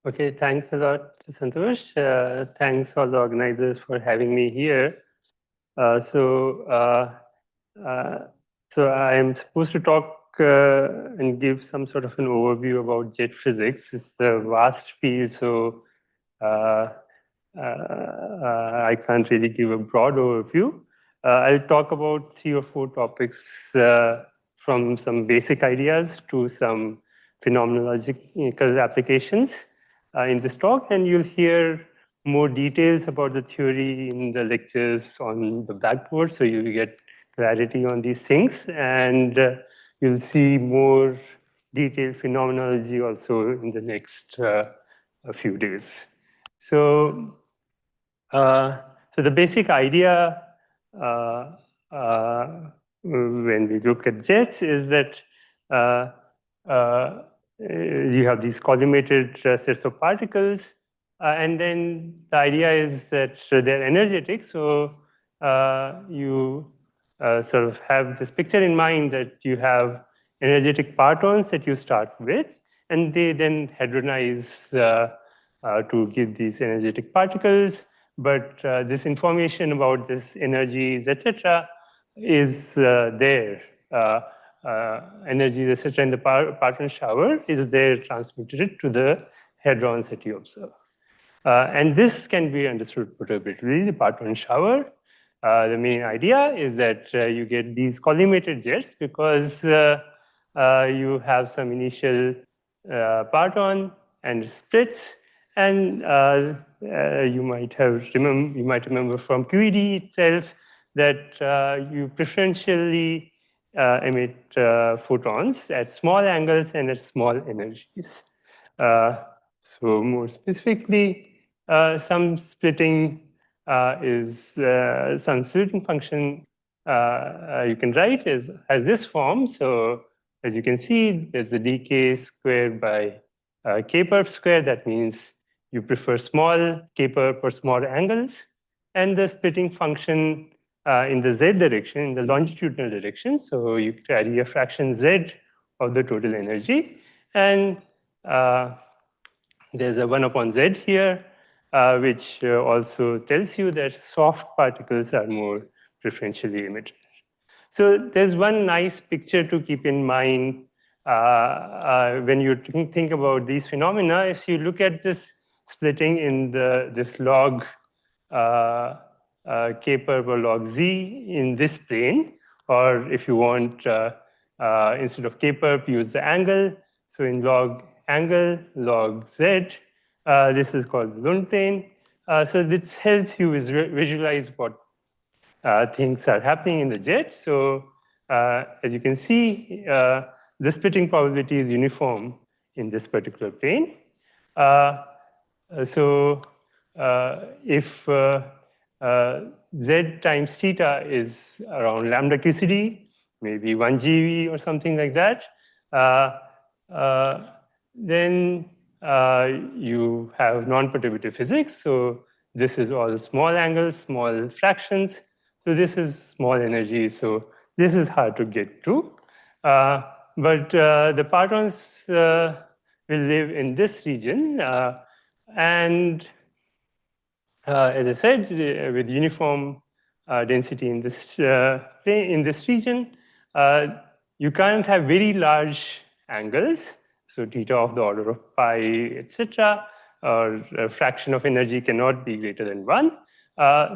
Okay, thanks a lot, Santosh. Thanks all the organizers for having me here. Uh, so, uh, uh, so I am supposed to talk and give some sort of an overview about jet physics. It's a vast field, so uh, I can't really give a broad overview. I'll talk about 3 or 4 topics from some basic ideas to some phenomenological applications in this talk, and you'll hear more details about the theory in the lectures on the blackboard, so you'll get clarity on these things, and you'll see more detailed phenomenology also in the next a few days. So, so the basic idea uh, when we look at jets is that uh, uh, you have these collimated sets of particles, and then the idea is that they're energetic. So you sort of have this picture in mind that you have energetic partons that you start with, and they then hadronize to give these energetic particles. But this information about this energies, etc., is there. Energies, etc., in the parton shower is there transmitted to the hadrons that you observe. And this can be understood portably, the parton shower. The main idea is that you get these collimated jets because you have some initial parton and it splits, and you might remember from QED itself that you preferentially emit photons at small angles and at small energies. So more specifically, some splitting some splitting function you can write has this form. So as you can see, there's a dk squared by k perp square. That means you prefer small k perp or small angles, and the splitting function in the z direction, in the longitudinal direction. So you carry a fraction z of the total energy, and there's a 1 upon z here, which also tells you that soft particles are more preferentially emitted. So there's one nice picture to keep in mind when you think about these phenomena. If you look at this splitting in this log k perp or log z in this plane, or if you want, instead of k perp, use the angle. So in log angle, log z, this is called the Lund plane. So this helps you visualize what things are happening in the jet. So as you can see, the splitting probability is uniform in this particular plane. So if z times theta is around lambda QCD, maybe 1 GeV or something like that, then you have non-perturbative physics. So this is all small angles, small fractions. So this is small energy. So this is hard to get to. But the partons will live in this region. And as I said, with uniform density in this region, you can't have very large angles. So theta of the order of pi, etc., or a fraction of energy cannot be greater than 1.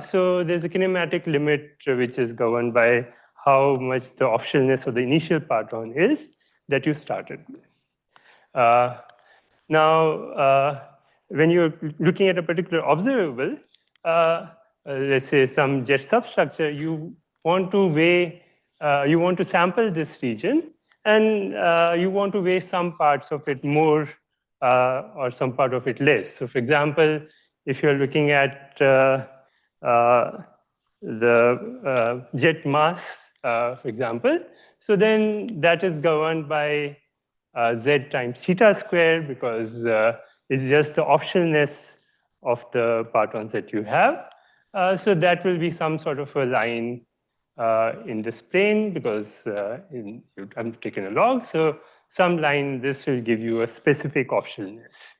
So there's a kinematic limit which is governed by how much the optionalness of the initial parton is that you started with. Now, when you're looking at a particular observable, let's say some jet substructure, you want to weigh, you want to sample this region, and you want to weigh some parts of it more or some part of it less. So for example, if you're looking at the jet mass, for example, so then that is governed by z times theta squared, because it's just the optionalness of the partons that you have. So that will be some sort of a line in this plane, because I'm taking a log. So some line, this will give you a specific optionalness.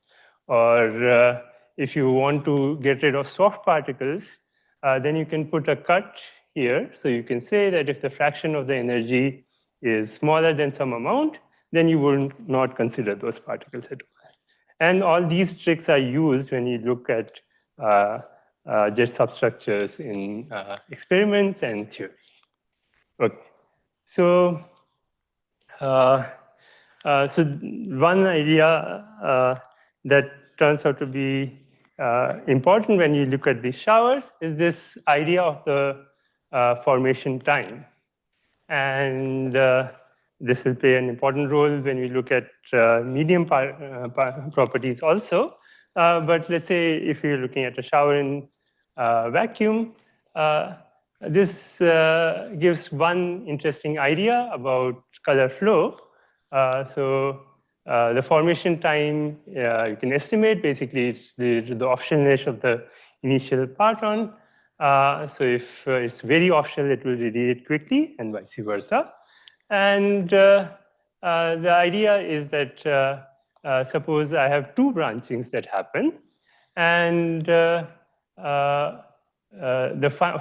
Or if you want to get rid of soft particles, then you can put a cut here. So you can say that if the fraction of the energy is smaller than some amount, then you will not consider those particles at all. And all these tricks are used when you look at jet substructures in experiments and theory. Okay. So, so one idea that turns out to be important when you look at these showers is this idea of the formation time. And this will play an important role when we look at medium properties also. But let's say if you're looking at a shower in vacuum, this gives one interesting idea about color flow. The formation time you can estimate. Basically, it's the offshellness of the initial parton. So if it's very offshell, it will radiate quickly, and vice versa. And the idea is that suppose I have two branchings that happen, and the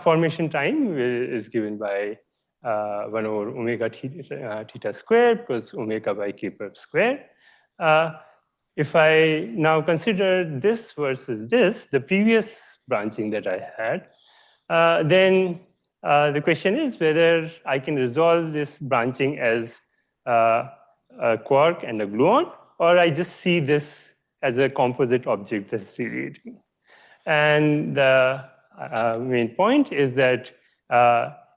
formation time is given by 1 over omega theta squared plus omega by k perp square. If I now consider this versus this, the previous branching that I had, then the question is whether I can resolve this branching as a quark and a gluon, or I just see this as a composite object that's radiating. And the main point is that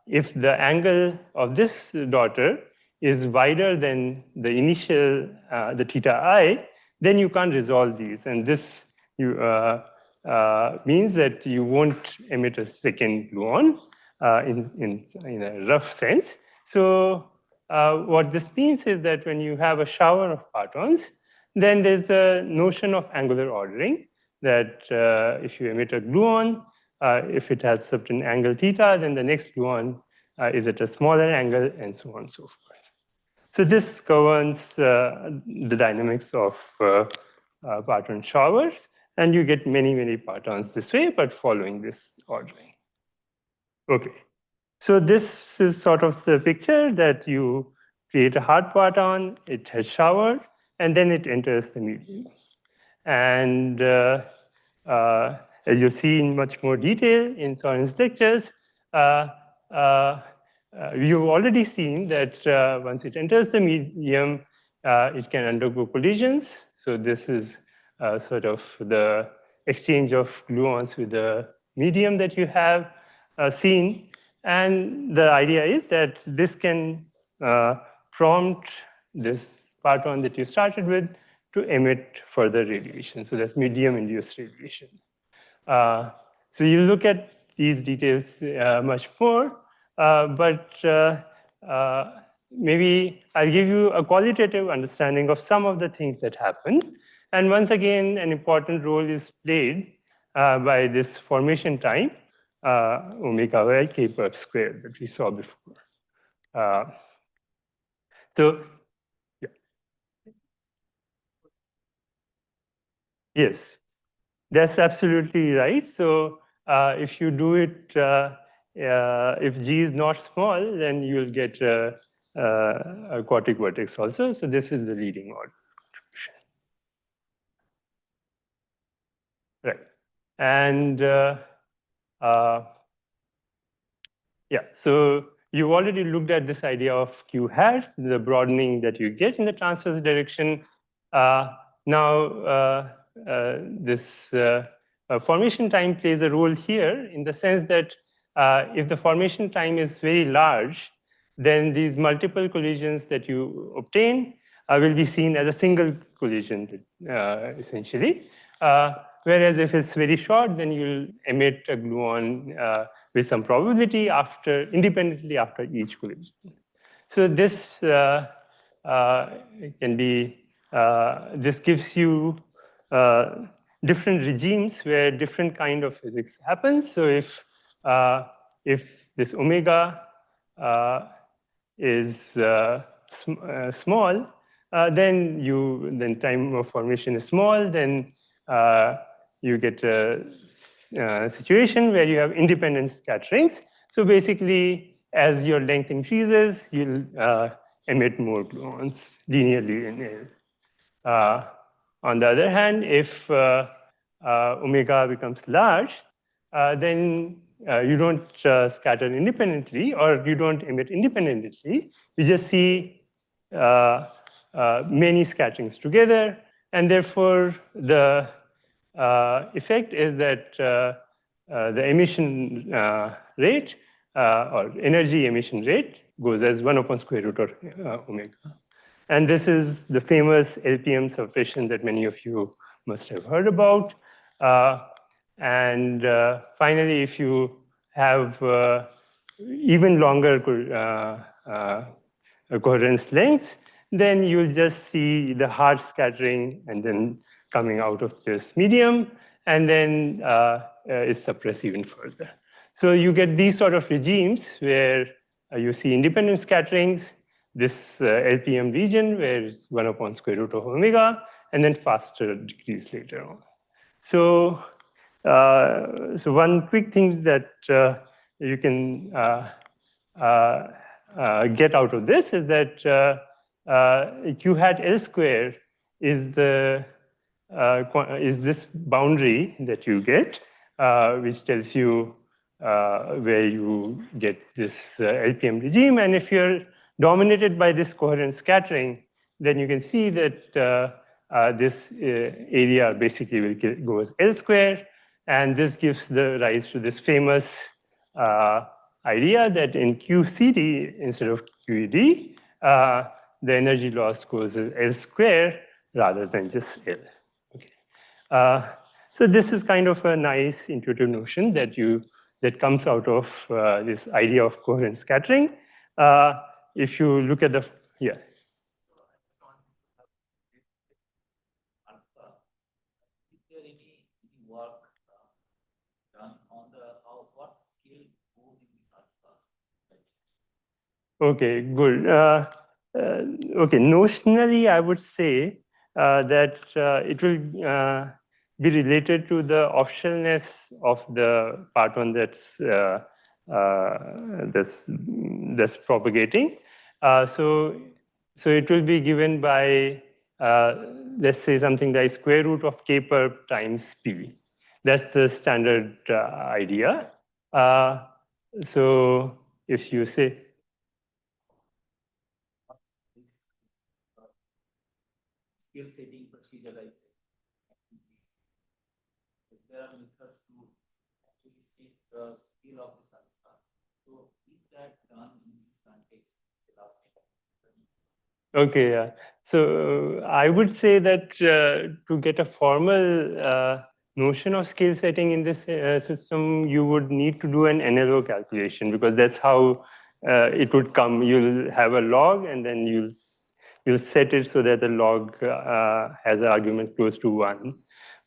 if the angle of this daughter is wider than the initial, the theta I, then you can't resolve these. And this means that you won't emit a second gluon in a rough sense. So what this means is that when you have a shower of partons, then there's a notion of angular ordering that if you emit a gluon, if it has certain angle theta, then the next gluon is at a smaller angle, and so on and so forth. So this governs the dynamics of parton showers, and you get many, many partons this way, but following this ordering. Okay. So this is sort of the picture that you create a hard parton, it has showered, and then it enters the medium. And as you'll see in much more detail in Soren's lectures, you've already seen that once it enters the medium, it can undergo collisions. So this is sort of the exchange of gluons with the medium that you have seen. And the idea is that this can prompt this parton that you started with to emit further radiation. So that's medium-induced radiation. So you look at these details much more, but maybe I'll give you a qualitative understanding of some of the things that happen. And once again, an important role is played by this formation time, omega by k perp squared that we saw before. So, yeah. Yes, that's absolutely right. So if you do it, if G is not small, then you'll get a quartic vertex also. So this is the leading order. Right. And yeah, so you already looked at this idea of Q hat, the broadening that you get in the transverse direction. Now, this formation time plays a role here in the sense that if the formation time is very large, then these multiple collisions that you obtain will be seen as a single collision, essentially. Whereas if it's very short, then you'll emit a gluon with some probability independently after each collision. So this can be, this gives you different regimes where different kind of physics happens. So if this omega is small, then time of formation is small, then you get a situation where you have independent scatterings. So basically, as your length increases, you'll emit more gluons linearly in L. On the other hand, if omega becomes large, then you don't scatter independently or you don't emit independently. You just see many scatterings together, and therefore the effect is that the emission rate or energy emission rate goes as 1 upon square root of omega. And this is the famous LPM suppression that many of you must have heard about. Finally, if you have even longer coherence lengths, then you'll just see the hard scattering and then coming out of this medium, and then is suppressed even further. So you get these sort of regimes where you see independent scatterings, this LPM region where it's 1 upon square root of omega, and then faster decrease later on. So, so one quick thing that you can get out of this is that Q hat L square is this boundary that you get, which tells you where you get this LPM regime. And if you're dominated by this coherent scattering, then you can see that this area basically will go as L square. And this gives the rise to this famous idea that in QCD instead of QED, the energy loss goes as L square rather than just L. Okay. So this is kind of a nice intuitive notion that comes out of this idea of coherent scattering. If you look at the, yeah. Okay, good. Okay, notionally, I would say that it will be related to the optionalness of the parton that's propagating. So it will be given by let's say something like square root of k perp times p. That's the standard idea. So if you say scale setting procedure like there are methods to actually set the scale of this alpha. So is that done in this context? Okay, yeah. So I would say that to get a formal notion of scale setting in this system, you would need to do an NLO calculation, because that's how it would come. You'll have a log, and then you'll set it so that the log has an argument close to 1.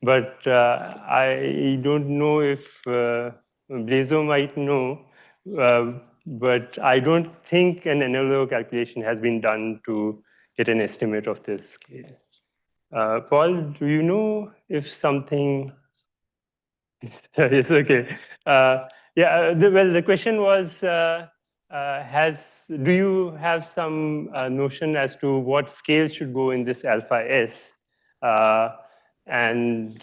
But I don't know if Blazo might know, but I don't think an NLO calculation has been done to get an estimate of this scale. Paul, do you know if something? It's okay. Yeah. Well, the question was, do you have some notion as to what scale should go in this alpha S? And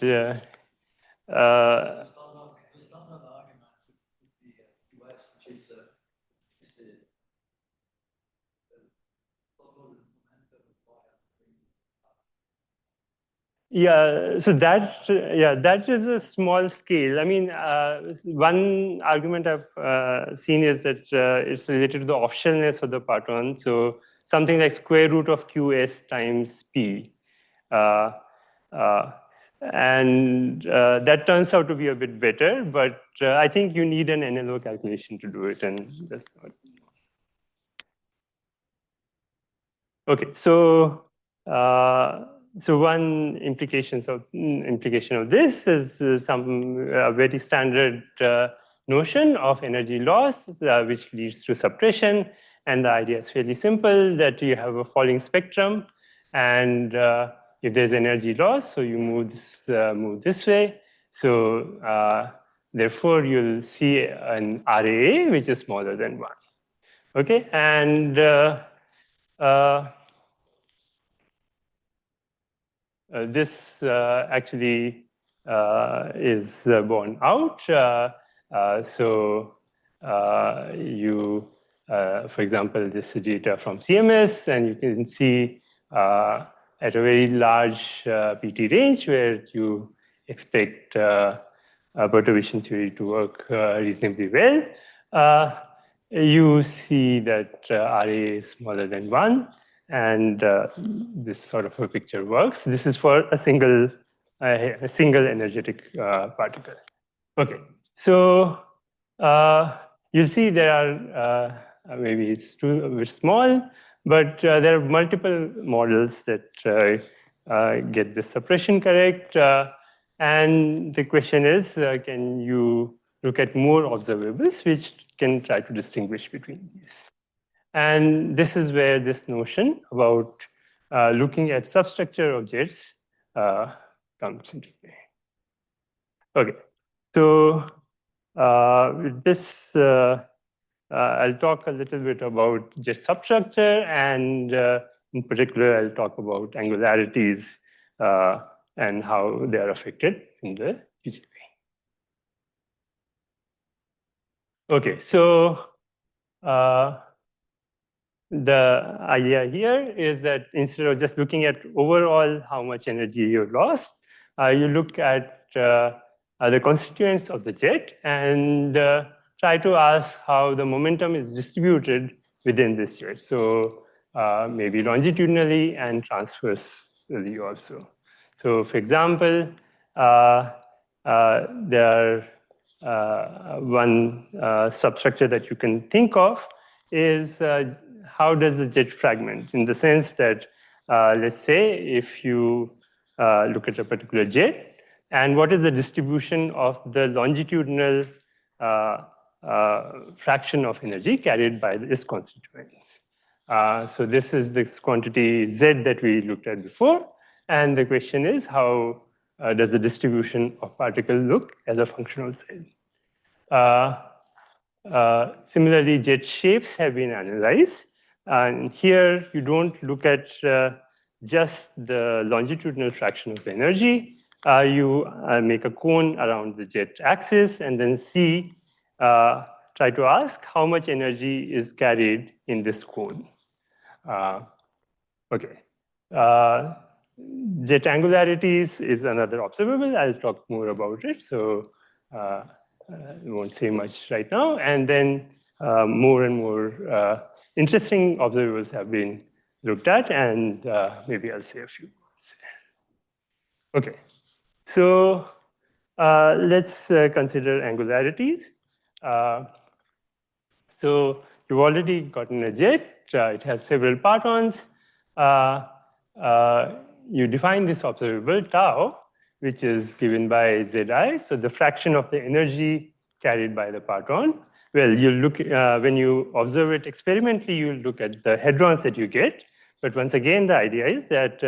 yeah, so that is a small scale. I mean, one argument I've seen is that it's related to the optionalness of the parton. So something like square root of QS times P. And that turns out to be a bit better, but I think you need an NLO calculation to do it, and that's not. Okay, so one implication of this is some very standard notion of energy loss, which leads to suppression. And the idea is fairly simple, that you have a falling spectrum, and if there's energy loss, so you move this way. So therefore, you'll see an RAA which is smaller than 1. Okay, and this actually is borne out. For example, this is data from CMS, and you can see at a very large PT range where you expect perturbation theory to work reasonably well. You see that RA is smaller than 1, and this sort of a picture works. This is for a single energetic particle. Okay, so you'll see there are maybe it's too a bit small, but there are multiple models that get this suppression correct. And the question is, can you look at more observables which can try to distinguish between these? And this is where this notion about looking at substructure of jets comes into play. Okay, so with this, I'll talk a little bit about jet substructure, and in particular, I'll talk about angularities and how they are affected in the QGP. Okay, so the idea here is that instead of just looking at overall how much energy you lost, you look at the constituents of the jet and try to ask how the momentum is distributed within this jet. So maybe longitudinally and transversely also. So for example, there are one substructure that you can think of is how does the jet fragment, in the sense that, let's say, if you look at a particular jet, and what is the distribution of the longitudinal fraction of energy carried by its constituents. So this is this quantity Z that we looked at before, and the question is how does the distribution of particle look as a function of Z? Similarly, jet shapes have been analyzed. And here, you don't look at just the longitudinal fraction of energy. You make a cone around the jet axis and then try to ask how much energy is carried in this cone. Okay. Jet angularities is another observable. I'll talk more about it. So I won't say much right now. And then more and more interesting observables have been looked at, and maybe I'll say a few words. Okay, so let's consider angularities. So you've already gotten a jet. It has several partons. You define this observable tau, which is given by Zi. So the fraction of the energy carried by the parton. Well, you look when you observe it experimentally, you look at the hadrons that you get. But once again, the idea is that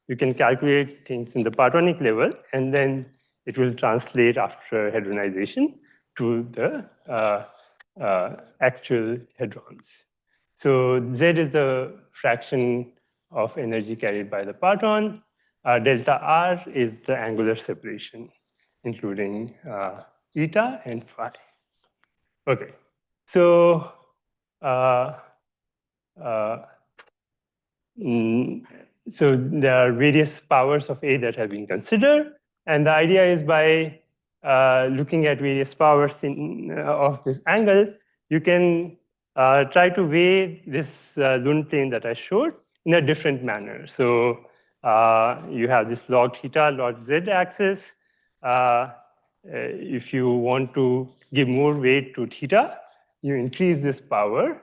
you can calculate things in the partonic level, and then it will translate after hadronization to the actual hadrons. So Z is the fraction of energy carried by the parton. Delta R is the angular separation, including eta and phi. Okay, so so there are various powers of A that have been considered, and the idea is by looking at various powers of this angle, you can try to weigh this Lund plane that I showed in a different manner. So you have this log theta, log Z axis. If you want to give more weight to theta, you increase this power.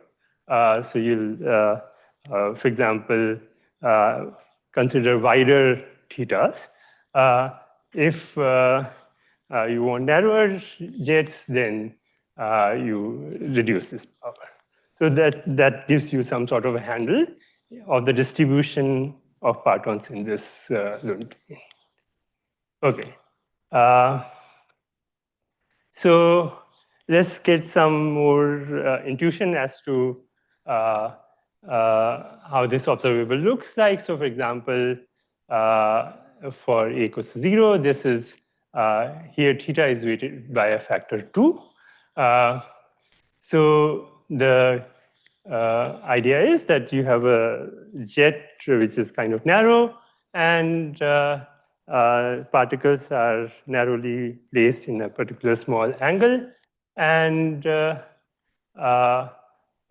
So you'll, for example, consider wider thetas. If you want narrower jets, then you reduce this power. So that gives you some sort of a handle of the distribution of partons in this zone. Okay. So let's get some more intuition as to how this observable looks like. So for example, for a equals to 0, this is here theta is weighted by a factor 2. So the idea is that you have a jet which is kind of narrow, and particles are narrowly placed in a particular small angle. And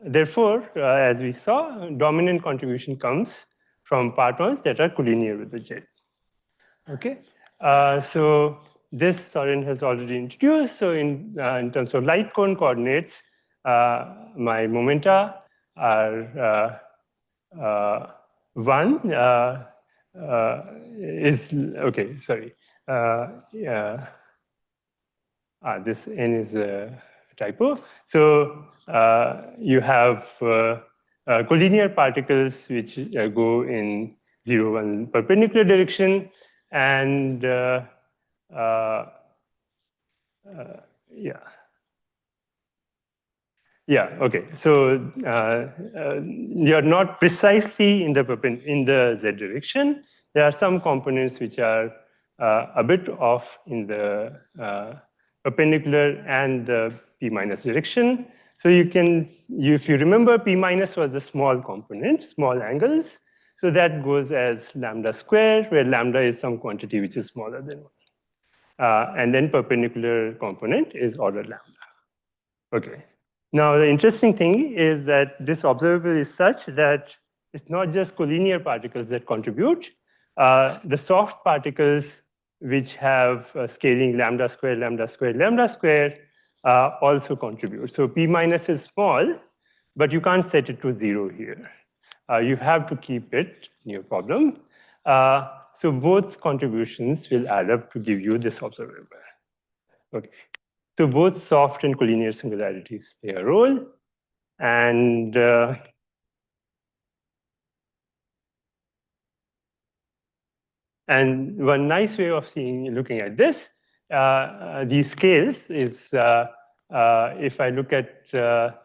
therefore, as we saw, dominant contribution comes from partons that are collinear with the jet. Okay, so this Soren has already introduced. So in terms of light cone coordinates, my momenta are 1 is, okay, sorry. Yeah. This n is a typo. So you have collinear particles which go in 0, 1 perpendicular direction, and yeah. Yeah, okay. So you're not precisely in the z direction. There are some components which are a bit off in the perpendicular and the p minus direction. So you can, if you remember, p minus was the small component, small angles. So that goes as lambda square, where lambda is some quantity which is smaller than 1. And then perpendicular component is order lambda. Okay. Now, the interesting thing is that this observable is such that it's not just collinear particles that contribute. The soft particles, which have scaling lambda square, lambda square, lambda square, also contribute. So P minus is small, but you can't set it to 0 here. You have to keep it in your problem. So both contributions will add up to give you this observable. Okay. So both soft and collinear singularities play a role. And one nice way of looking at this, these scales is if I look at the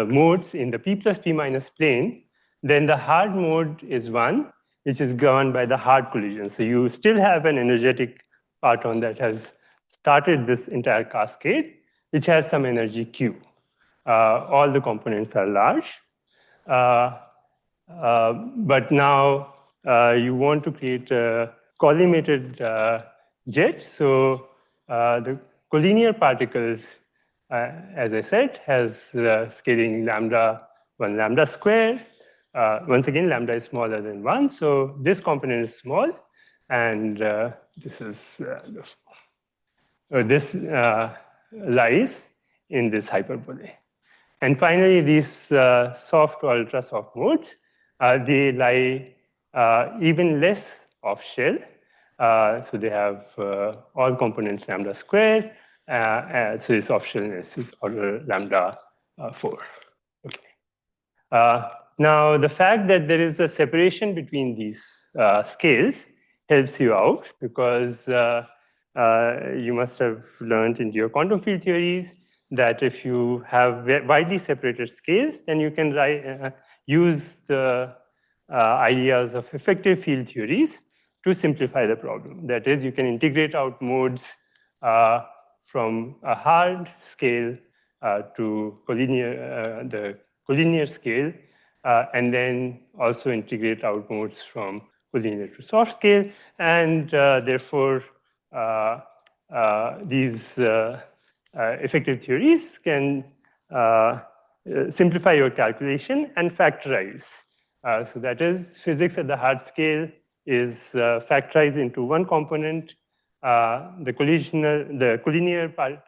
modes in the p plus p minus plane, then the hard mode is 1, which is governed by the hard collision. So you still have an energetic parton that has started this entire cascade, which has some energy Q. All the components are large. But now you want to create a collimated jet. So the collinear particles, as I said, has scaling lambda 1 lambda square. Once again, lambda is smaller than 1. So this component is small. And this is this lies in this hyperbole. And finally, these soft or ultra soft modes, they lie even less off shell. So they have all components lambda square. So its off shellness is order lambda 4. Okay. Now, the fact that there is a separation between these scales helps you out, because you must have learned in your quantum field theories that if you have widely separated scales, then you can use the ideas of effective field theories to simplify the problem. That is, you can integrate out modes from a hard scale to collinear, the collinear scale, and then also integrate out modes from collinear to soft scale, and therefore these effective theories can simplify your calculation and factorize. So that is, physics at the hard scale is factorized into one component. The collinear part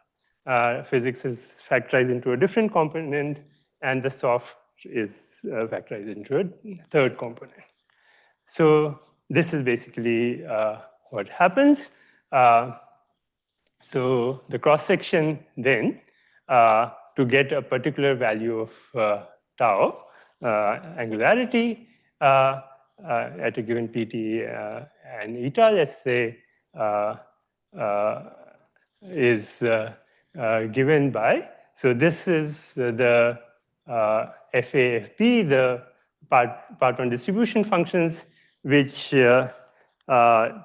physics is factorized into a different component, and the soft is factorized into a third component. So this is basically what happens. So the cross-section then, to get a particular value of tau, angularity, at a given PT and eta, let's say, is given by. So this is the FAFP, the parton distribution functions, which tell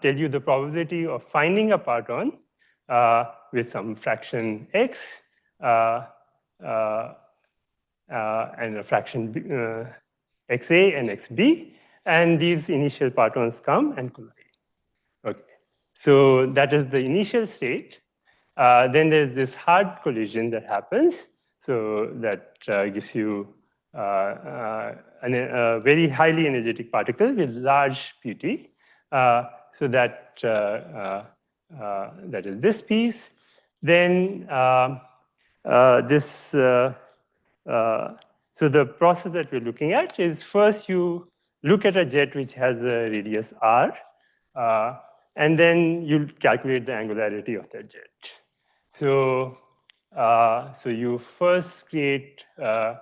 you the probability of finding a parton with some fraction x and a fraction xa and xb, and these initial partons come and collide. Okay, so that is the initial state. Then there's this hard collision that happens, so that gives you a very highly energetic particle with large PT. So that that is this piece. Then so the process that we're looking at is first you look at a jet which has a radius r, and then you calculate the angularity of that jet. So, so you first create a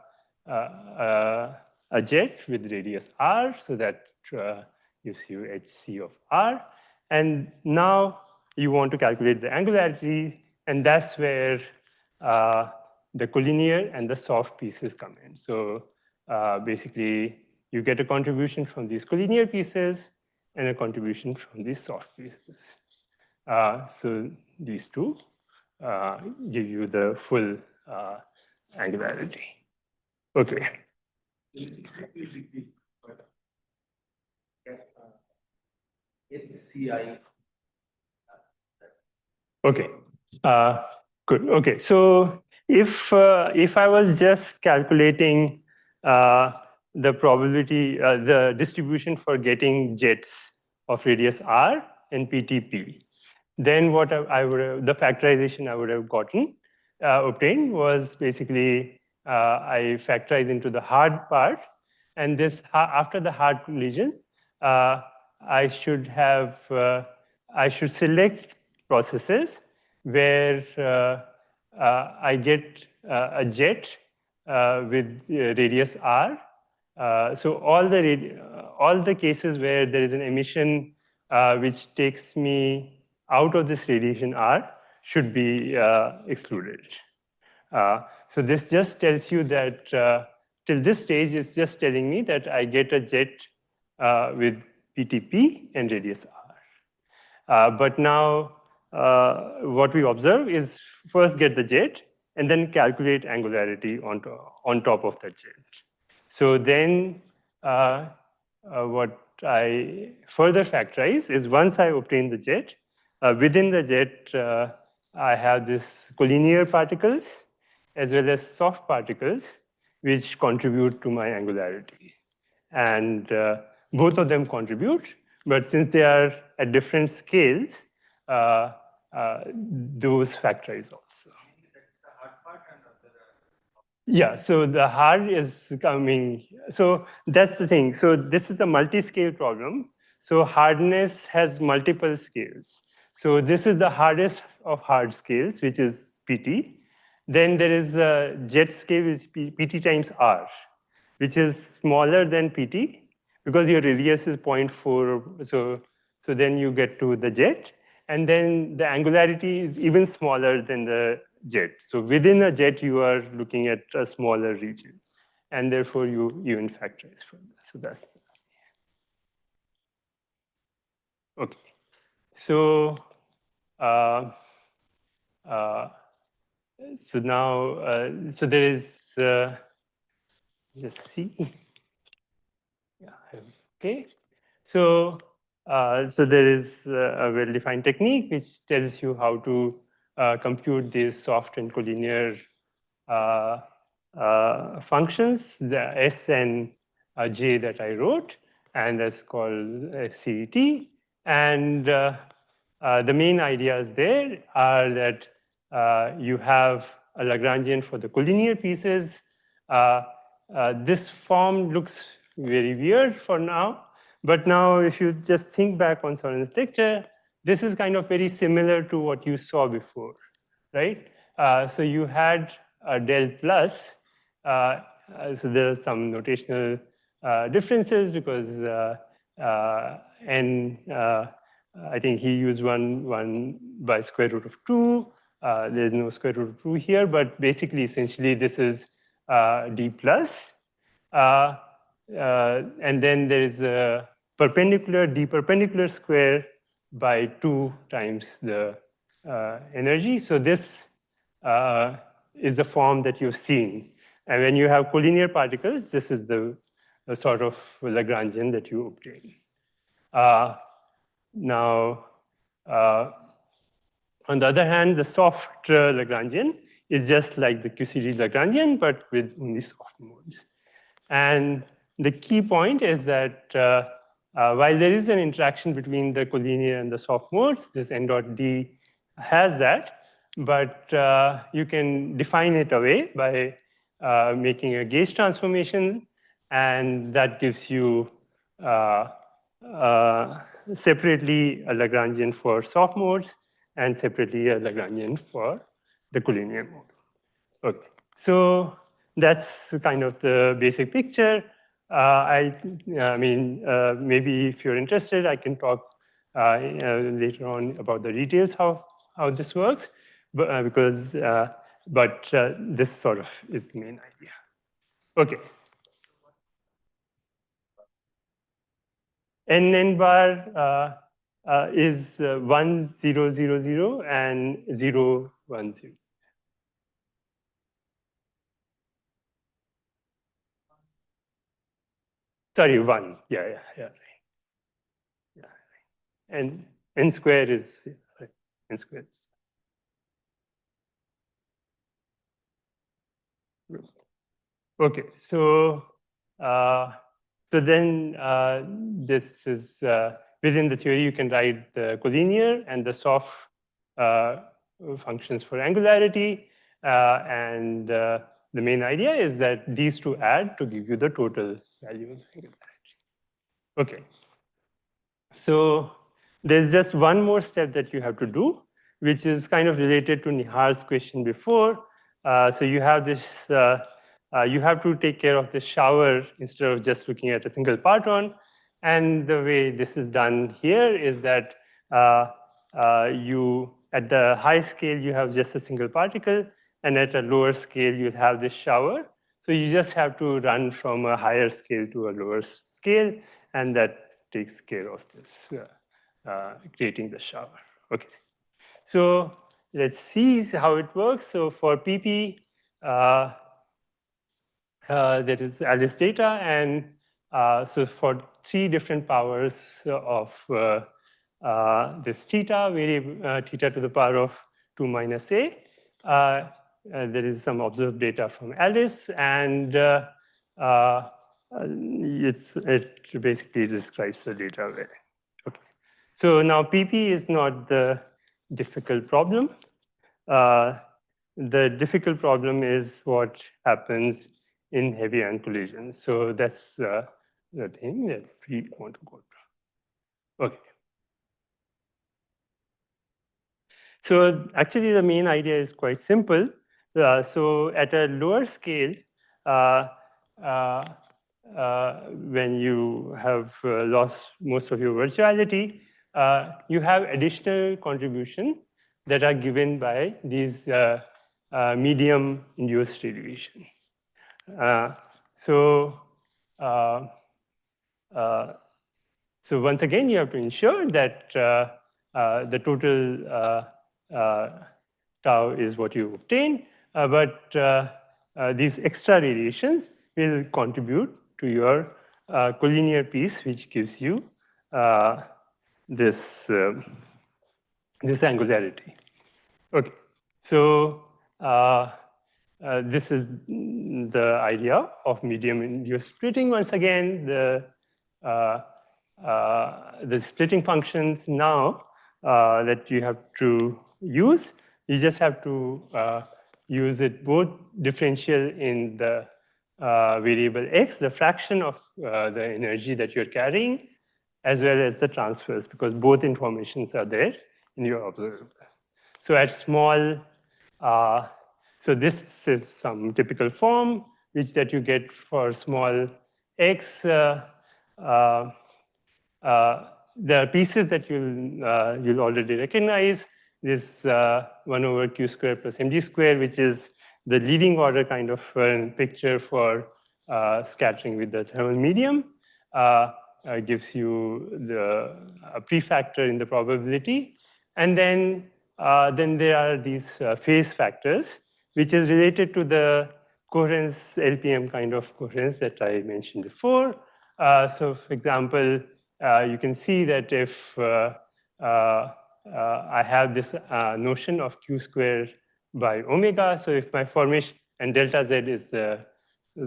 jet with radius r, so that gives you hc of r, and now you want to calculate the angularity, and that's where the collinear and the soft pieces come in. So basically, you get a contribution from these collinear pieces and a contribution from these soft pieces. So these two give you the full angularity. Okay. HCI. Okay. Good. Okay. So if I was just calculating the probability, the distribution for getting jets of radius r and PTP, then what I would have, the factorization I would have gotten obtained was basically I factorize into the hard part, and this after the hard collision, I should have I should select processes where I get a jet with radius r. So all the cases where there is an emission which takes me out of this radiation r should be excluded. So this just tells you that till this stage, it's just telling me that I get a jet with PTP and radius r. But now what we observe is first get the jet and then calculate angularity on top of that jet. So then what I further factorize is once I obtain the jet, within the jet, I have this collinear particles as well as soft particles which contribute to my angularity. And both of them contribute, but since they are at different scales, those factorize also. Yeah, so the hard is coming. So that's the thing. So this is a multi-scale problem. So hardness has multiple scales. So this is the hardest of hard scales, which is PT. Then there is a jet scale, which is PT times R, which is smaller than PT because your radius is 0.4. So then you get to the jet. And then the angularity is even smaller than the jet. So within a jet, you are looking at a smaller region. And therefore, you even factorize from that. So that's okay. So so now, so there is, let's see. Yeah, okay. So, so there is a well-defined technique which tells you how to compute these soft and collinear functions, the S and J that I wrote, and that's called CET. And the main ideas there are that you have a Lagrangian for the collinear pieces. This form looks very weird for now, but now if you just think back on Soren's lecture, this is kind of very similar to what you saw before, right? So you had a del plus. So there are some notational differences because and I think he used one by square root of 2. There's no square root of 2 here, but basically, essentially, this is d plus. And then there is a perpendicular, d perpendicular square by 2 times the energy. So this is the form that you've seen. And when you have collinear particles, this is the sort of Lagrangian that you obtain. Now, on the other hand, the soft Lagrangian is just like the QCD Lagrangian, but with only soft modes. And the key point is that while there is an interaction between the collinear and the soft modes, this n dot d has that, but you can define it away by making a gauge transformation, and that gives you separately a Lagrangian for soft modes and separately a Lagrangian for the collinear mode. Okay, so that's kind of the basic picture. I mean, maybe if you're interested, I can talk later on about the details how this works, but this sort of is the main idea. Okay. N bar is 1, 0, 0, 0, and 0, 1, 0. Sorry, 1. Yeah. Right. Yeah. And n square is right. N square is. Okay, so then this is within the theory you can write the collinear and the soft functions for angularity, and the main idea is that these two add to give you the total value of angularity. Okay, so there's just one more step that you have to do, which is kind of related to Nihar's question before. So you have this. You have to take care of the shower instead of just looking at a single parton. And the way this is done here is that you, at the high scale, you have just a single particle, and at a lower scale, you have this shower. So you just have to run from a higher scale to a lower scale, and that takes care of this, creating the shower. Okay. So let's see how it works. So for PP, that is Alice data, and so for 3 different powers of this theta, theta to the power of 2 minus a, there is some observed data from Alice, and it basically describes the data there. Okay. So now PP is not the difficult problem. The difficult problem is what happens in heavy ion collisions. So that's the thing that we want to go to. Okay. So actually, the main idea is quite simple. So at a lower scale, when you have lost most of your virtuality, you have additional contribution that are given by these medium-induced radiation. So once again, you have to ensure that the total tau is what you obtain, but these extra radiations will contribute to your collinear piece, which gives you this angularity. Okay, so this is the idea of medium-induced splitting. Once again, the splitting functions now that you have to use, you just have to use it both differential in the variable x, the fraction of the energy that you're carrying, as well as the transfers, because both informations are there in your observable. So at small, so this is some typical form, which that you get for small x. there are pieces that you'll already recognize. This 1 over q square plus mg square, which is the leading order kind of picture for scattering with the thermal medium, gives you a prefactor in the probability. And then there are these phase factors, which is related to the coherence, LPM kind of coherence that I mentioned before. So, for example, you can see that if I have this notion of q square by omega, so if my formation, and delta z is the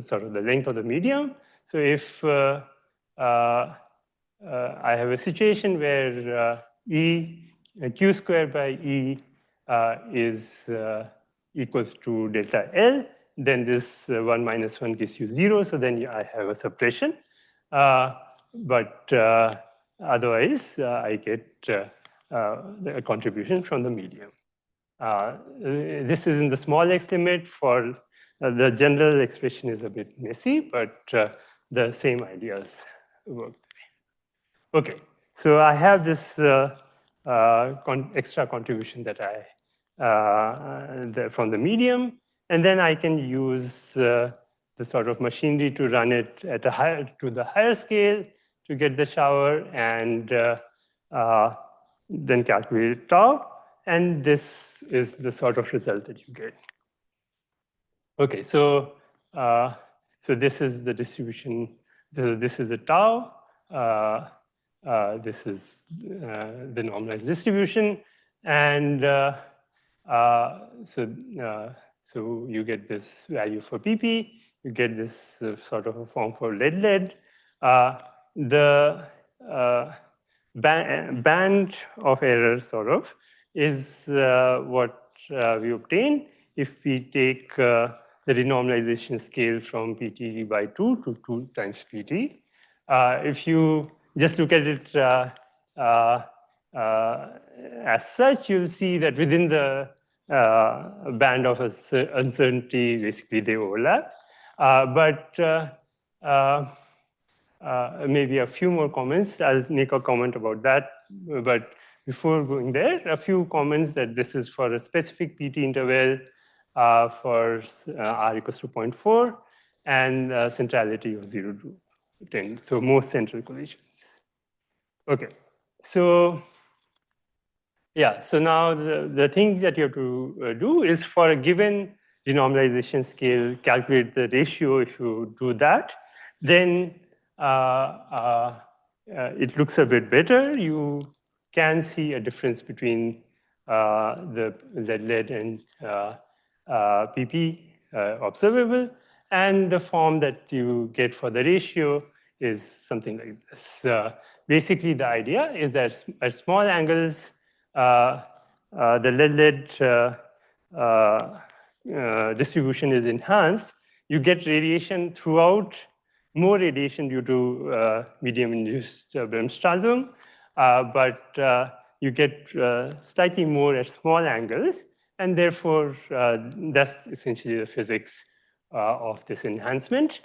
sort of the length of the medium. So if I have a situation where q square by E is equals to delta L, then this 1 minus 1 gives you 0. So then I have a suppression. But otherwise, I get a contribution from the medium. This is in the small x limit. For the general expression is a bit messy, but the same ideas work. Okay, so I have this extra contribution that from the medium, and then I can use the sort of machinery to run it at to the higher scale to get the shower, and then calculate tau, and this is the sort of result that you get. Okay, so this is the distribution. So this is the tau. This is the normalized distribution, and so you get this value for pp. You get this sort of a form for lead-lead. The band of error sort of is what we obtain if we take the renormalization scale from pt by 2 to 2 times pt. If you just look at it as such, you'll see that within the band of uncertainty, basically they overlap. But maybe a few more comments. I'll make a comment about that. But before going there, a few comments that this is for a specific PT interval for r equals to 0.4 and centrality of 0 to 10. So most central collisions. Okay, so yeah, so now the thing that you have to do is for a given renormalization scale, calculate the ratio. If you do that, then it looks a bit better. You can see a difference between the lead and PP observable, and the form that you get for the ratio is something like this. Basically, the idea is that at small angles, the lead distribution is enhanced. You get radiation throughout, more radiation due to medium-induced Bremsstrahlung, but you get slightly more at small angles, and therefore that's essentially the physics of this enhancement.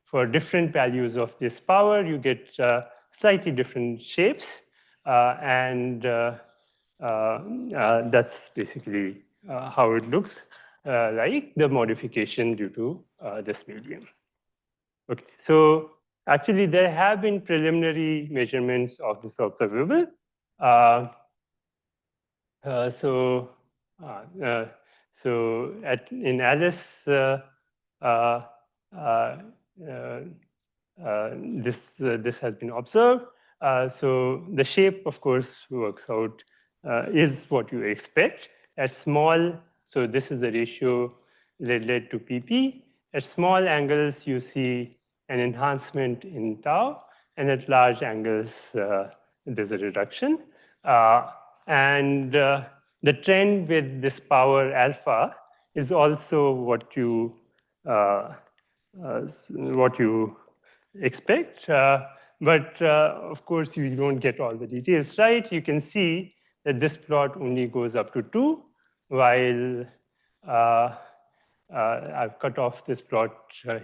For different values of this power, you get slightly different shapes, and that's basically how it looks like the modification due to this medium. Okay, so actually there have been preliminary measurements of this observable. In Alice, this has been observed. So the shape, of course, works out, is what you expect. At small, so this is the ratio lead to PP. At small angles, you see an enhancement in tau, and at large angles, there's a reduction. And the trend with this power alpha is also what you expect. But of course, you don't get all the details right. You can see that this plot only goes up to 2, while I've cut off this plot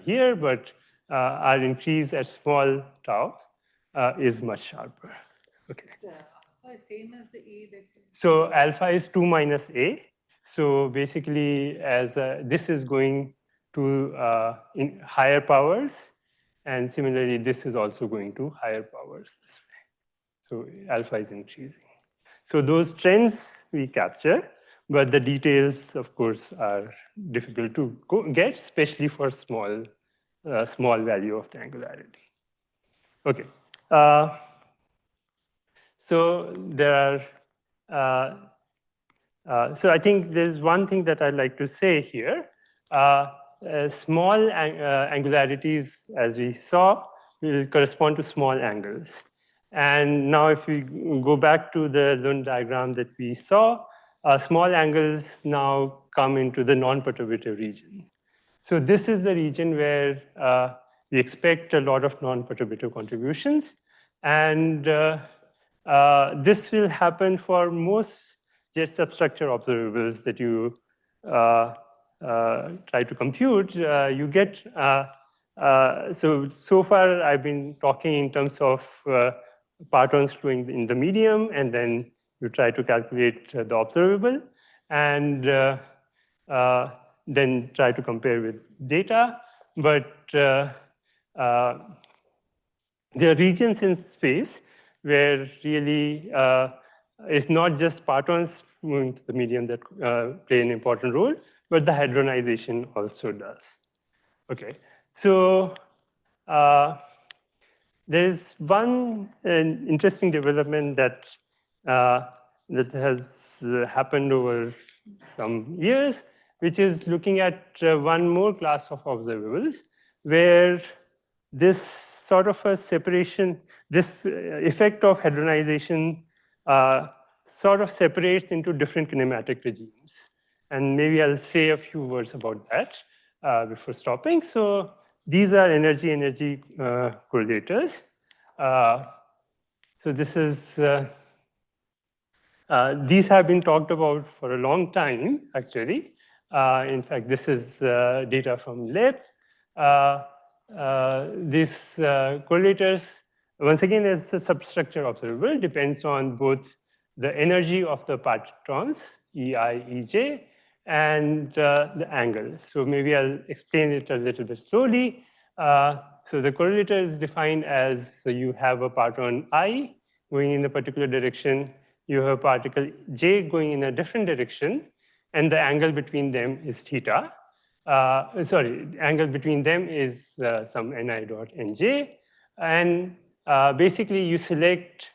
here, but our increase at small tau is much sharper. Okay. So alpha is same as the A that you... So alpha is 2 minus A. So basically, as this is going to in higher powers, and similarly, this is also going to higher powers this way. So alpha is increasing. So those trends we capture, but the details, of course, are difficult to get, especially for small value of the angularity. Okay. So there are. So I think there's one thing that I'd like to say here. Small angularities, as we saw, will correspond to small angles. And now if we go back to the Lund diagram that we saw, small angles now come into the non-perturbative region. So this is the region where we expect a lot of non-perturbative contributions. And this will happen for most jet substructure observables that you try to compute. You get, so far I've been talking in terms of partons flowing in the medium, and then you try to calculate the observable, and then try to compare with data. But there are regions in space where really it's not just partons moving to the medium that play an important role, but the hadronization also does. Okay, so there is one interesting development that that has happened over some years, which is looking at one more class of observables where this sort of a separation, this effect of hadronization sort of separates into different kinematic regimes. And maybe I'll say a few words about that before stopping. So these are energy-energy correlators. So this is, these have been talked about for a long time, actually. In fact, this is data from LEP. These correlators, once again, is a substructure observable, depends on both the energy of the particles, EI, EJ, and the angle. So maybe I'll explain it a little bit slowly. So the correlator is defined as, so you have a parton I going in a particular direction, you have a particle J going in a different direction, and the angle between them is theta. Angle between them is some Ni dot Nj. And basically, you select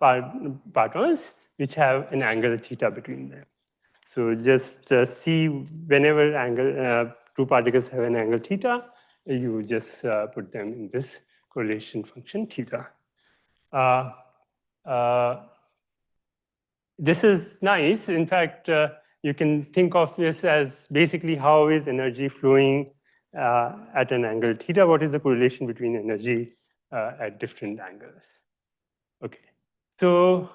partons which have an angle theta between them. So just see whenever angle, two particles have an angle theta, you just put them in this correlation function theta. This is nice. In fact, you can think of this as basically how is energy flowing at an angle theta? What is the correlation between energy at different angles? Okay. So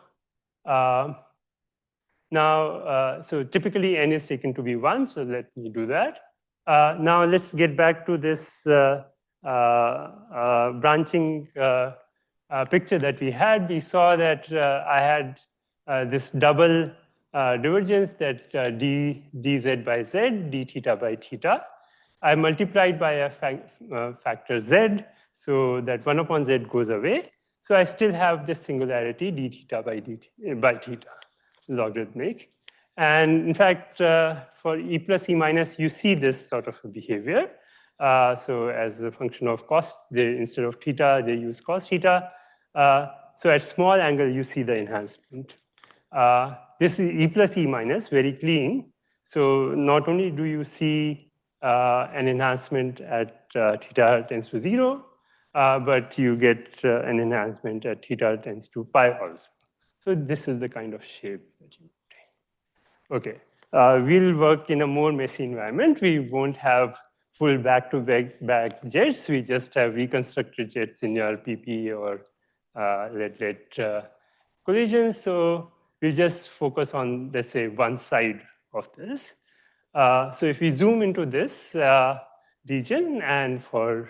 now, so typically n is taken to be 1, so let me do that. Now let's get back to this branching picture that we had. We saw that I had this double divergence that dz by z, d theta by theta. I multiplied by a factor z, so that 1 upon z goes away. So I still have this singularity d theta by theta, logarithmic. And in fact, for E plus E minus, you see this sort of a behavior. So as a function of cos, instead of theta, they use cos theta. So at small angle, you see the enhancement. This is E plus E minus, very clean. So not only do you see an enhancement at theta tends to 0, but you get an enhancement at theta tends to pi also. So this is the kind of shape that you obtain. Okay, we'll work in a more messy environment. We won't have full back-to-back jets. We just have reconstructed jets in your PP or let collisions. So we'll just focus on, let's say, one side of this. So if we zoom into this, region, and for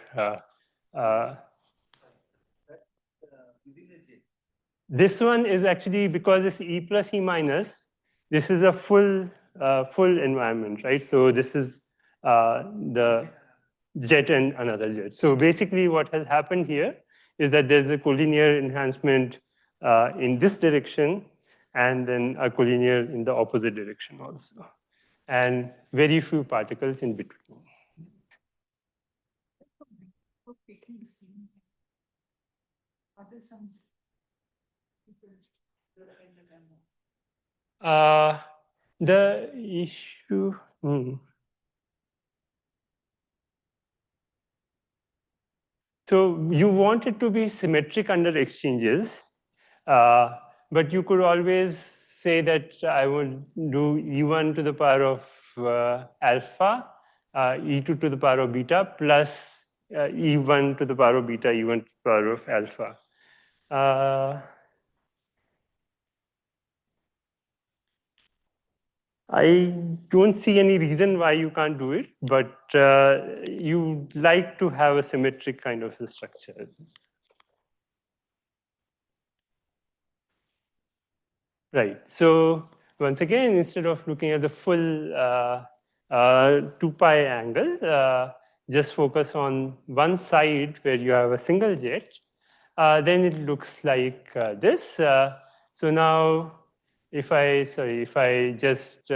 this one is actually, because it's E plus E minus, this is a full environment, right? So this is the jet and another jet. So basically what has happened here is that there's a collinear enhancement in this direction, and then a collinear in the opposite direction also, and very few particles in between. Are there some people that are in the demo? The issue. So you want it to be symmetric under exchanges, but you could always say that I would do E1 to the power of alpha, E2 to the power of beta, plus E1 to the power of beta, E1 to the power of alpha. I don't see any reason why you can't do it, but you like to have a symmetric kind of a structure. Right. So once again, instead of looking at the full 2 pi angle, just focus on one side where you have a single jet. Then it looks like this. So now, if I just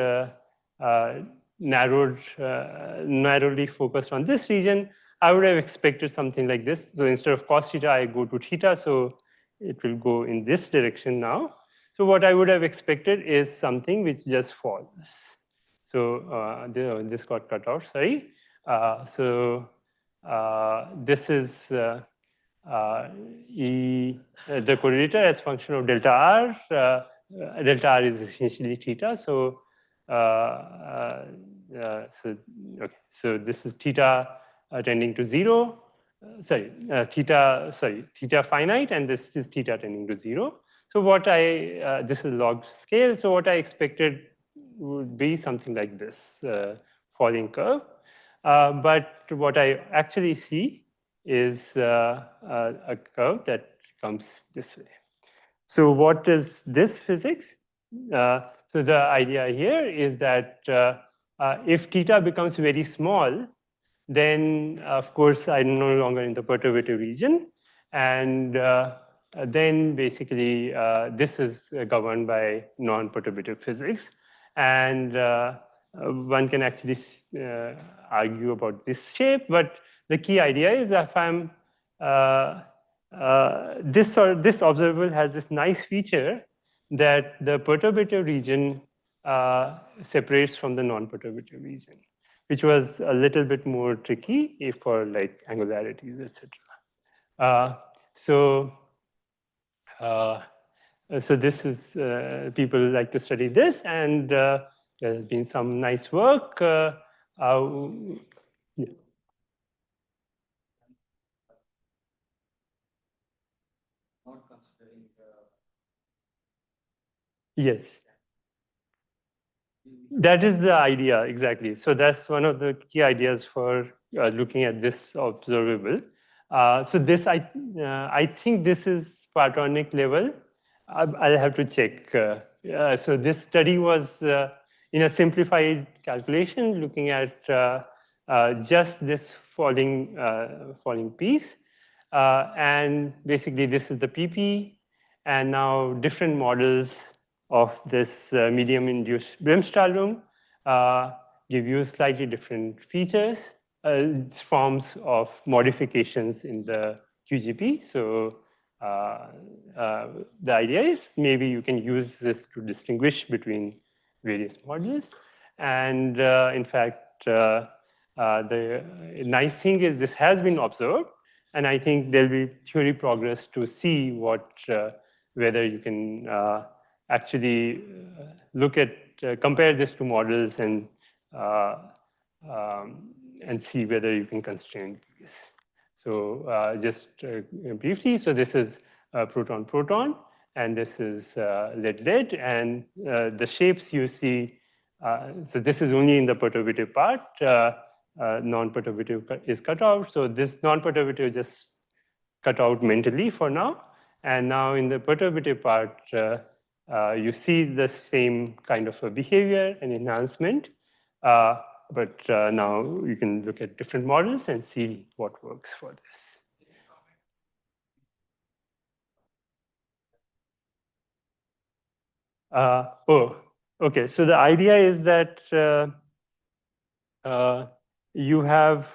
narrowly focused on this region, I would have expected something like this. So instead of cos theta, I go to theta. So it will go in this direction now. So what I would have expected is something which just falls. So this got cut off, sorry. This is the correlator as function of delta r. Delta r is essentially theta. So so this is theta tending to 0. Theta finite, and this is theta tending to 0. So what this is log scale. So what I expected would be something like this falling curve. But what I actually see is a curve that comes this way. So what is this physics? So the idea here is that if theta becomes very small, then of course I'm no longer in the perturbative region, and then basically this is governed by non-perturbative physics, and one can actually argue about this shape, but the key idea is if I'm this observable has this nice feature that the perturbative region separates from the non-perturbative region, which was a little bit more tricky for like angularities, etc. So this is people like to study this, and there has been some nice work. Yeah. Not considering Yes. That is the idea, exactly. So that's one of the key ideas for looking at this observable. So this, I think this is partonic level. I'll have to check. So this study was in a simplified calculation, looking at just this falling piece. And basically, this is the PP. And now different models of this medium-induced Bremsstrahlung give you slightly different features, forms of modifications in the QGP. So the idea is maybe you can use this to distinguish between various models. And in fact, the nice thing is this has been observed. And I think there'll be theory progress to see whether you can actually look at, compare this to models and see whether you can constrain these. So just briefly, so this is proton-proton, and this is lead-lead, and the shapes you see, so this is only in the perturbative part. non-perturbative is cut out. So this non-perturbative just cut out mentally for now. And now in the perturbative part, you see the same kind of a behavior and enhancement. But now you can look at different models and see what works for this. Okay. So the idea is that you have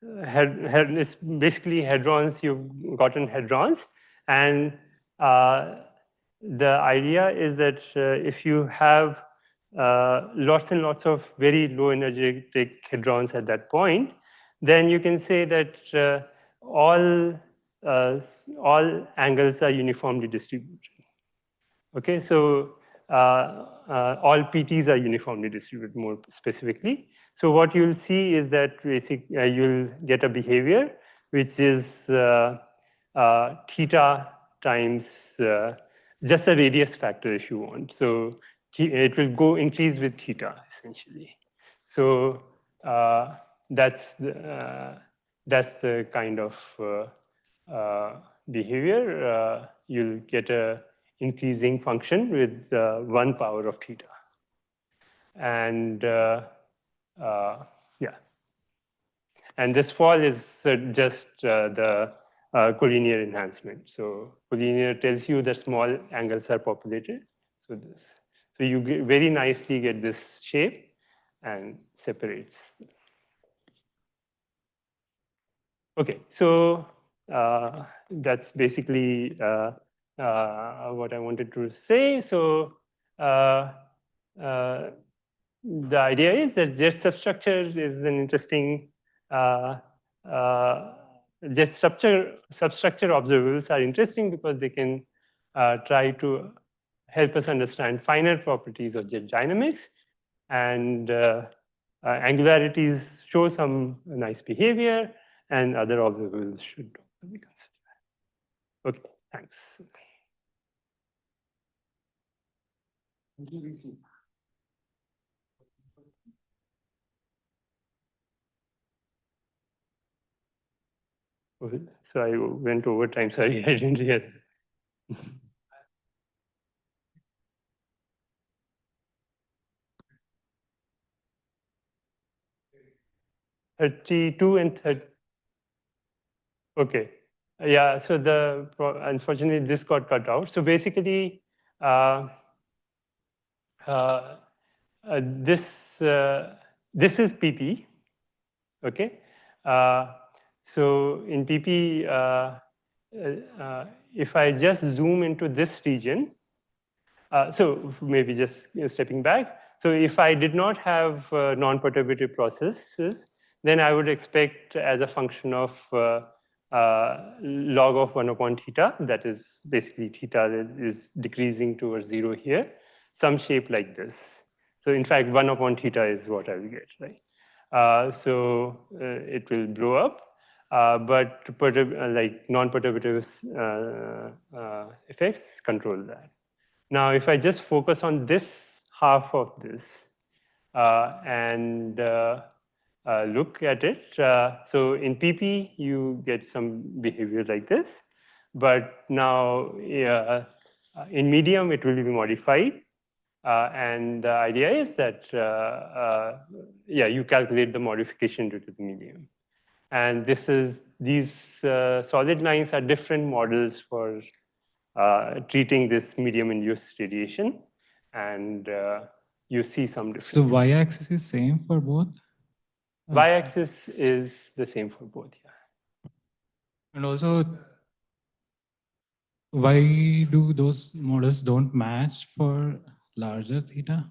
it's basically hadrons. You've gotten hadrons, and the idea is that if you have lots and lots of very low energetic hadrons at that point, then you can say that all angles are uniformly distributed. Okay, so all PTs are uniformly distributed more specifically. So what you'll see is that you'll get a behavior which is theta times just a radius factor if you want. So it will increase with theta essentially. So that's the kind of behavior. You'll get a increasing function with 1 power of theta. And yeah. And this fall is just the collinear enhancement. So collinear tells you that small angles are populated. So you very nicely get this shape and separates. Okay, so that's basically what I wanted to say. So the idea is that jet substructure is an interesting jet substructure observables are interesting because they can try to help us understand finer properties of jet dynamics, and angularities show some nice behavior, and other observables should be considered. Okay, thanks. So I went over time. Sorry, I didn't hear. 32 and 30. Okay. Yeah, so unfortunately this got cut out. So basically, this is PP. Okay. So in PP, if I just zoom into this region, so maybe just stepping back. So if I did not have non-perturbative processes, then I would expect as a function of log of 1 upon theta, that is basically theta that is decreasing towards 0 here, some shape like this. So in fact, 1 upon theta is what I will get, right? So it will blow up, but like non-perturbative effects control that. Now, if I just focus on this half of this and look at it, so in PP, you get some behavior like this. But now in medium, it will be modified. And the idea is that, yeah, you calculate the modification due to the medium. And these solid lines are different models for treating this medium-induced radiation, and you see some difference. So y-axis is same for both? Y-axis is the same for both, yeah. And also, why do those models don't match for larger theta?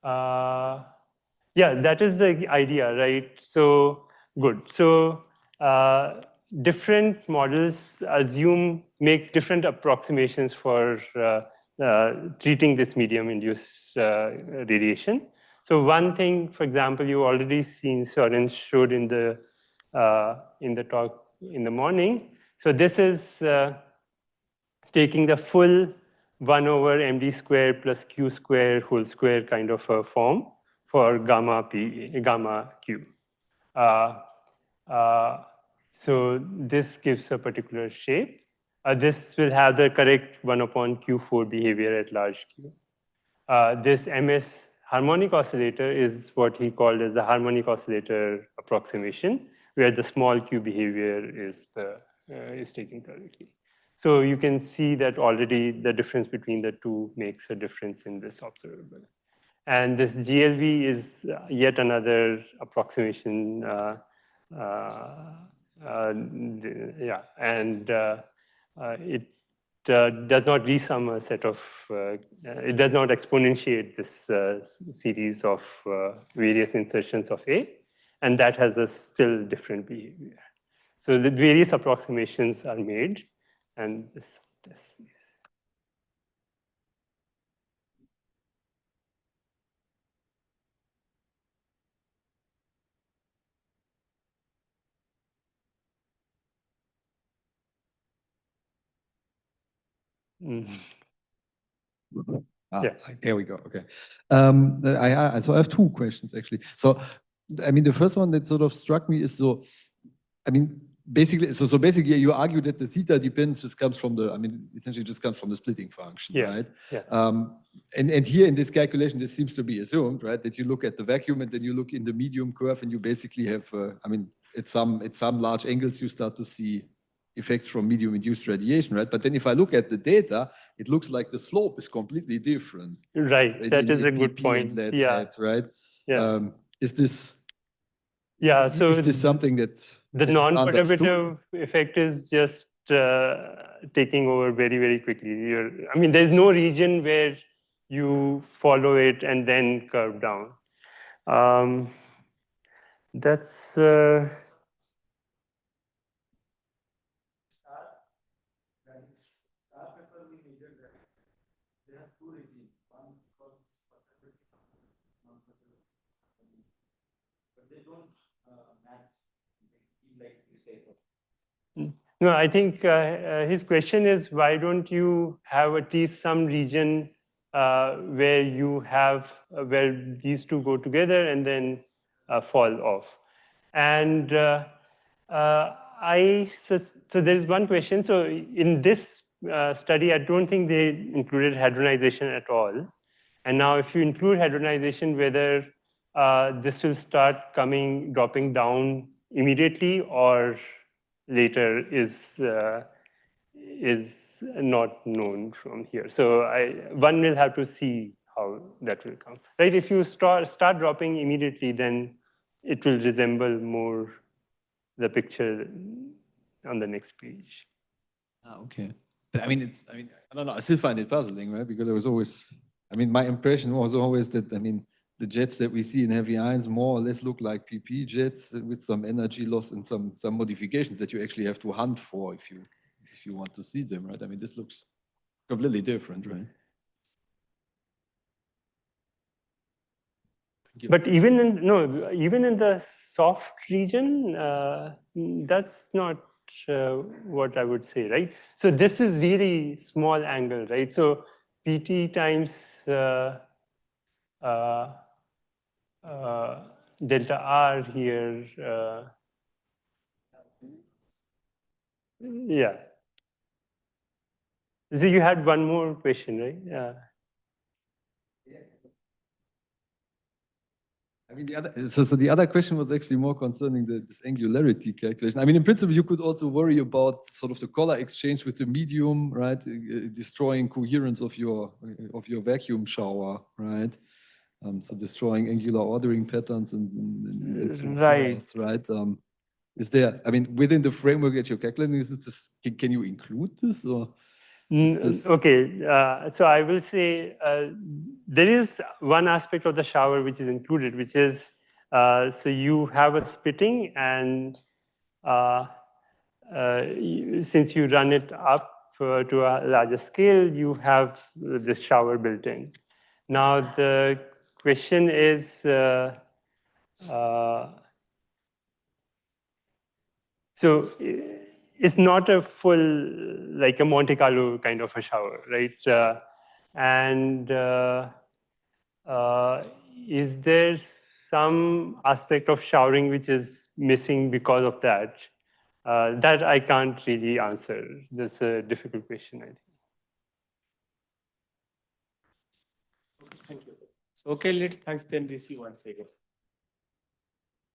Yeah, that is the idea, right? So good. So different models make different approximations for treating this medium-induced radiation. So one thing, for example, you already seen Søren showed in the talk in the morning. So this is taking the full 1 over md square plus q square whole square kind of a form for gamma Q. So this gives a particular shape. This will have the correct 1/Q4 behavior at large Q. This MS harmonic oscillator is what he called as the harmonic oscillator approximation, where the small q behavior is taken correctly. So you can see that already the difference between the two makes a difference in this observable. And this GLV is yet another approximation. Yeah, and it does not resum a set of, it does not exponentiate this series of various insertions of A, and that has a still different behavior. So the various approximations are made, and this tests these. Yeah. There we go. Okay. So I have two questions actually. So, I mean, the first one that sort of struck me is so, I mean, basically, so basically you argue that the theta depends just comes from the, I mean, essentially just comes from the splitting function, right? Yeah. And here in this calculation, this seems to be assumed, right? That you look at the vacuum and then you look in the medium curve and you basically have, I mean, at some large angles, you start to see effects from medium-induced radiation, right? But then if I look at the data, it looks like the slope is completely different. Right, that is a good point. Yeah. Right? Yeah. Is this... Yeah, so is this something that the non-perturbative effect is just taking over very, very quickly. I mean, there's no region where you follow it and then curve down. That's No, I think his question is, why don't you have at least some region where you have, where these two go together and then fall off? And so there's one question. So in this study, I don't think they included hadronization at all. And now if you include hadronization, whether this will start dropping down immediately or later is not known from here. So one will have to see how that will come. Right? If you start dropping immediately, then it will resemble more the picture on the next page. Okay. But I mean, I don't know. I still find it puzzling, right? Because there was always, I mean, my impression was always that, I mean, the jets that we see in heavy ions more or less look like PP jets with some energy loss and some modifications that you actually have to hunt for if you want to see them, right? I mean, this looks completely different, right? But even in the soft region, that's not what I would say, right? So this is really small angle, right? So PT times delta R here. Yeah. So you had one more question, right? Yeah. I mean, so the other question was actually more concerning this angularity calculation. I mean, in principle, you could also worry about sort of the color exchange with the medium, right? Destroying coherence of your vacuum shower, right? So destroying angular ordering patterns and so forth, right? Is there, I mean, within the framework that you're calculating, can you include this or? Okay, so I will say there is one aspect of the shower which is included, which is, so you have a splitting and since you run it up to a larger scale, you have this shower built in. Now the question is, so it's not a full, like a Monte Carlo kind of a shower, right? And is there some aspect of showering which is missing because of that? That I can't really answer. That's a difficult question, I think. Thank you. So, okay, let's thanks then Rishi once again.